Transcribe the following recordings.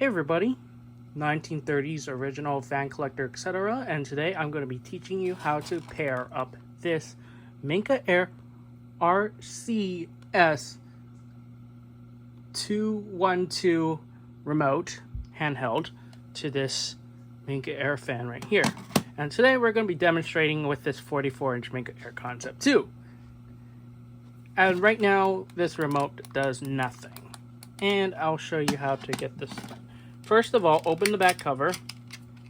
Hey everybody, 1930s original fan collector, etc. And today I'm going to be teaching you how to pair up this Minka-Aire RCS212 remote handheld to this Minka-Aire fan right here. And today we're going to be demonstrating with this 44-inch Minka-Aire Concept 2. And right now this remote does nothing. And I'll show you how to get this done. First of all, open the back cover,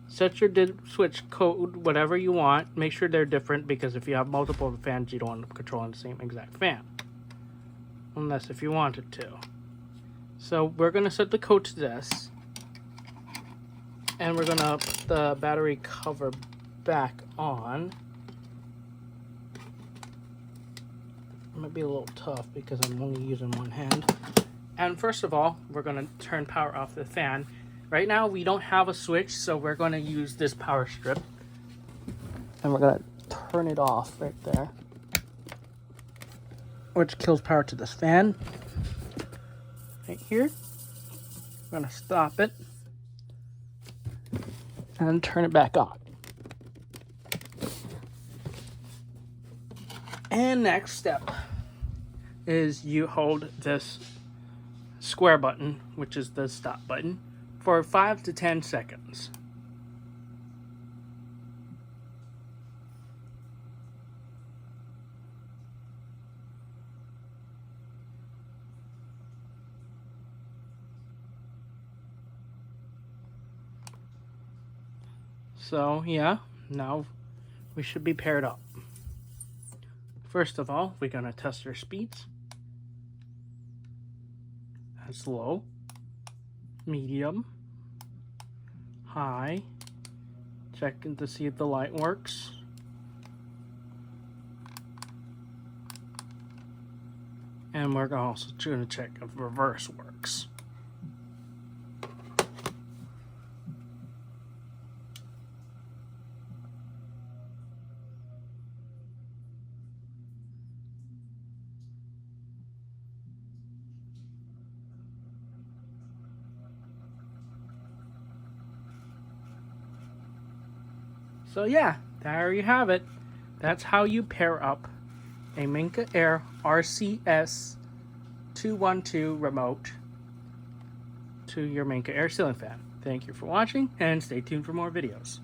set your switch code, whatever you want. Make sure they're different because if you have multiple fans, you don't want them controlling the same exact fan. Unless if you wanted to. So we're going to set the code to this. And we're going to put the battery cover back on. It might be a little tough because I'm only using one hand. And first of all, we're going to turn power off the fan. Right now, we don't have a switch, so we're going to use this power strip. And we're going to turn it off right there, which kills power to this fan. Right here. We're going to stop it and turn it back on. And next step is you hold this square button, which is the stop button, for 5 to 10 seconds. So yeah, now we should be paired up. First of all, we're going to test our speeds. That's low, medium, high, checking to see if the light works. And we're also going to check if reverse works. So yeah, there you have it. That's how you pair up a Minka-Aire RCS212 remote to your Minka-Aire ceiling fan. Thank you for watching and stay tuned for more videos.